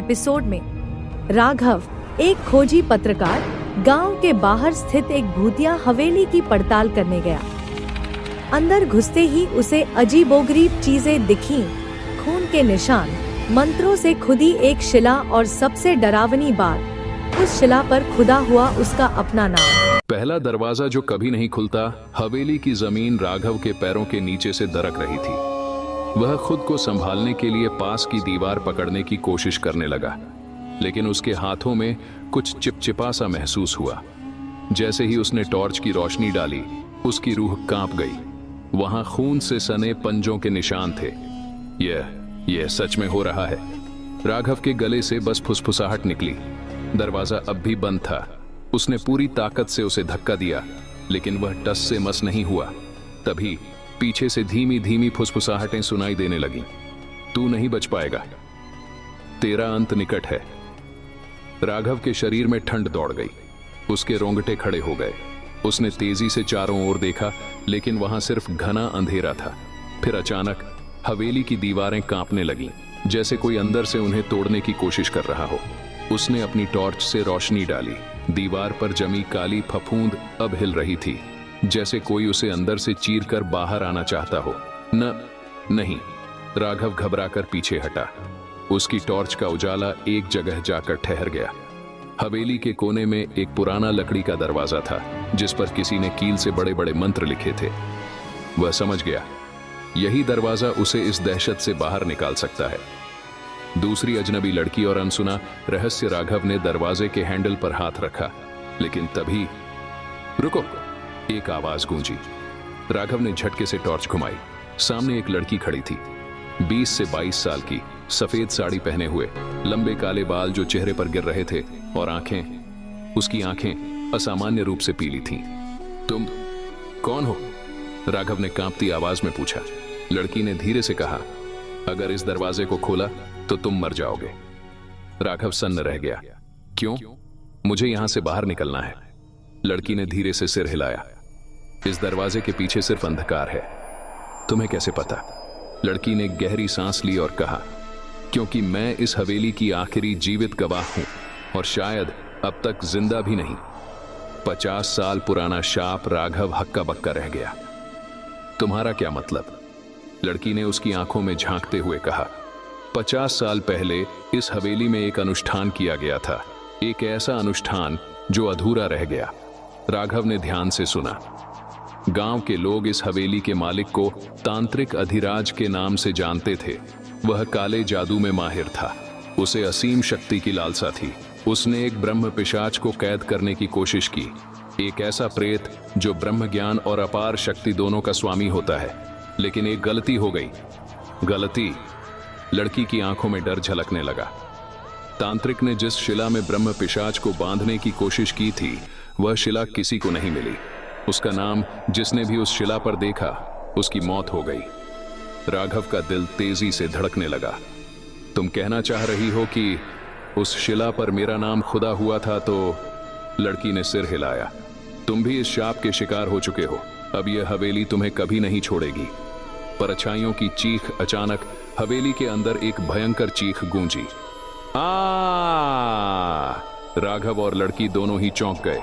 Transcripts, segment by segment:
Episode में राघव, एक खोजी पत्रकार, गांव के बाहर स्थित एक भूतिया हवेली की पड़ताल करने गया। अंदर घुसते ही उसे अजीबोगरीब चीजें दिखीं, खून के निशान, मंत्रों से खुदी एक शिला और सबसे डरावनी बात, उस शिला पर खुदा हुआ उसका अपना नाम। पहला दरवाजा जो कभी नहीं खुलता, हवेली की जमीन राघव के पैरों के नीचे से दरक रही थी। वह खुद को संभालने के लिए पास की दीवार पकड़ने की कोशिश करने लगा, लेकिन उसके हाथों में कुछ चिपचिपा सा महसूस हुआ। जैसे ही उसने टॉर्च की रोशनी डाली, उसकी रूह कांप गई। वहां खून से सने पंजों के निशान थे। यह सच में हो रहा है। राघव के गले से बस फुसफुसाहट निकली। दरवाजा अब भी बंद था। उसने पूरी ताकत से उसे धक्का दिया, लेकिन वह टस से मस नहीं हुआ। तभी पीछे से धीमी धीमी फुसफुसाहटें सुनाई देने लगीं। तू नहीं बच पाएगा, तेरा अंत निकट है। राघव के शरीर में ठंड दौड़ गई। उसके रोंगटे खड़े हो गए। उसने तेजी से चारों ओर देखा, लेकिन वहां सिर्फ घना अंधेरा था। फिर अचानक हवेली की दीवारें कांपने लगीं, जैसे कोई अंदर से उन्हें तोड़ने की कोशिश कर रहा हो। उसने अपनी टॉर्च से रोशनी डाली। दीवार पर जमी काली फफूंद अब हिल रही थी, जैसे कोई उसे अंदर से चीरकर बाहर आना चाहता हो। नहीं। राघव घबराकर पीछे हटा। उसकी टॉर्च का उजाला एक जगह जाकर ठहर गया। हवेली के कोने में एक पुराना लकड़ी का दरवाजा था, जिस पर किसी ने कील से बड़े बड़े मंत्र लिखे थे। वह समझ गया, यही दरवाजा उसे इस दहशत से बाहर निकाल सकता है। दूसरी अजनबी लड़की और अनसुना रहस्य राघव ने दरवाजे के हैंडल पर हाथ रखा, लेकिन तभी रुको, एक आवाज गूंजी। राघव ने झटके से टॉर्च घुमाई। सामने एक लड़की खड़ी थी, 20 से 22 साल की, सफेद साड़ी पहने हुए, लंबे काले बाल जो चेहरे पर गिर रहे थे, और उसकी आंखें असामान्य रूप से पीली थीं। तुम कौन हो? राघव ने कांपती आवाज में पूछा। लड़की ने धीरे से कहा, अगर इस दरवाजे को खोला तो तुम मर जाओगे। राघव सन्न रह गया। क्यों? मुझे यहां से बाहर निकलना है। लड़की ने धीरे से सिर हिलाया। इस दरवाजे के पीछे सिर्फ अंधकार है। तुम्हें कैसे पता? लड़की ने गहरी सांस ली और कहा, क्योंकि मैं इस हवेली की आखिरी जीवित गवाह हूं, और शायद अब तक जिंदा भी नहीं। 50 साल पुराना शाप राघव हक्का बक्का रह गया। तुम्हारा क्या मतलब? लड़की ने उसकी आंखों में झांकते हुए कहा, 50 साल पहले इस हवेली में एक अनुष्ठान किया गया था, एक ऐसा अनुष्ठान जो अधूरा रह गया। राघव ने ध्यान से सुना। गांव के लोग इस हवेली के मालिक को तांत्रिक अधिराज के नाम से जानते थे। वह काले जादू में माहिर था। उसे असीम शक्ति की लालसा थी। उसने एक ब्रह्म पिशाच को कैद करने की कोशिश की, एक ऐसा प्रेत जो ब्रह्म ज्ञान और अपार शक्ति दोनों का स्वामी होता है। लेकिन एक गलती हो गई। गलती? लड़की की आंखों में डर झलकने लगा। तांत्रिक ने जिस शिला में ब्रह्म पिशाच को बांधने की कोशिश की थी, वह शिला किसी को नहीं मिली। उसका नाम जिसने भी उस शिला पर देखा, उसकी मौत हो गई। राघव का दिल तेजी से धड़कने लगा। तुम कहना चाह रही हो कि उस शिला पर मेरा नाम खुदा हुआ था? तो लड़की ने सिर हिलाया। तुम भी इस शाप के शिकार हो चुके हो। अब यह हवेली तुम्हें कभी नहीं छोड़ेगी। परछाइयों की चीख। अचानक हवेली के अंदर एक भयंकर चीख गूंजी। राघव और लड़की दोनों ही चौंक गए।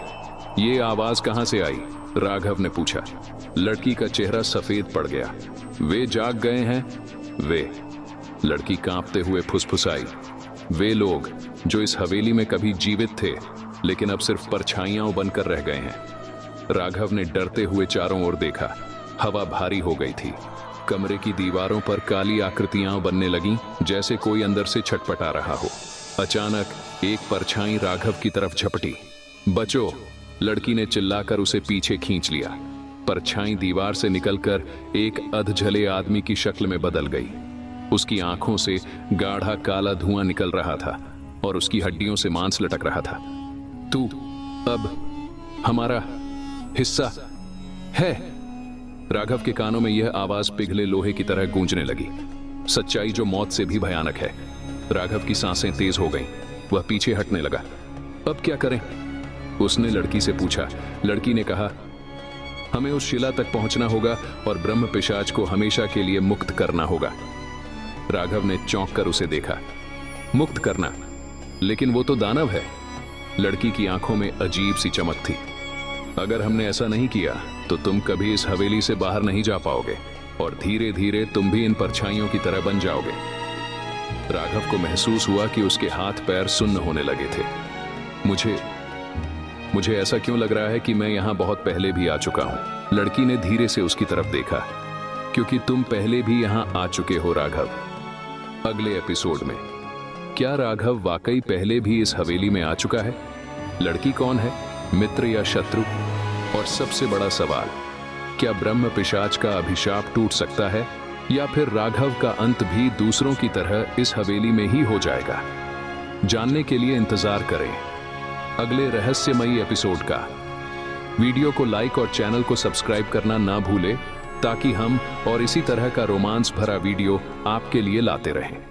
ये आवाज कहां से आई? राघव ने पूछा। लड़की का चेहरा सफेद पड़ गया। वे जाग गए हैं? वे, लड़की कांपते हुए फुसफुसाई। वे लोग जो इस हवेली में कभी जीवित थे, लेकिन अब सिर्फ परछाइयां बनकर रह गए हैं। राघव ने डरते हुए चारों ओर देखा। हवा भारी हो गई थी। कमरे की दीवारों पर काली आकृतियां बनने लगीं, जैसे कोई अंदर से छटपटा रहा हो। अचानक एक परछाई राघव की तरफ झपटी। बचो! लड़की ने चिल्लाकर उसे पीछे खींच लिया। परछाई दीवार से निकलकर एक अधजले आदमी की शक्ल में बदल गई। उसकी आंखों से गाढ़ा काला धुआं निकल रहा था और उसकी हड्डियों से मांस लटक रहा था। तू अब हमारा हिस्सा है। राघव के कानों में यह आवाज पिघले लोहे की तरह गूंजने लगी। सच्चाई जो मौत से भी भयानक है। राघव की सांसें तेज हो गईं। वह पीछे हटने लगा। अब क्या करें? उसने लड़की से पूछा। लड़की ने कहा, हमें उस शिला तक पहुंचना होगा और ब्रह्म पिशाच को हमेशा के लिए मुक्त करना होगा। राघव ने चौंक कर उसे देखा। मुक्त करना? लेकिन वो तो दानव है। लड़की की आंखों में अजीब सी चमक थी। अगर हमने ऐसा नहीं किया तो तुम कभी इस हवेली से बाहर नहीं जा पाओगे और धीरे धीरे तुम भी इन परछाइयों की तरह बन जाओगे। राघव को महसूस हुआ कि उसके हाथ पैर सुन्न होने लगे थे। मुझे ऐसा क्यों लग रहा है कि मैं यहां बहुत पहले भी आ चुका हूं। लड़की ने धीरे से उसकी तरफ देखा। क्योंकि तुम पहले भी यहां आ चुके हो राघव। अगले एपिसोड में क्या राघव वाकई पहले भी इस हवेली में आ चुका है? लड़की कौन है, मित्र या शत्रु? और सबसे बड़ा सवाल, क्या ब्रह्म पिशाच का अभिशाप टूट सकता है या फिर राघव का अंत भी दूसरों की तरह इस हवेली में ही हो जाएगा? जानने के लिए इंतजार करें अगले रहस्यमयी एपिसोड का। वीडियो को लाइक और चैनल को सब्सक्राइब करना ना भूलें ताकि हम और इसी तरह का रोमांस भरा वीडियो आपके लिए लाते रहें।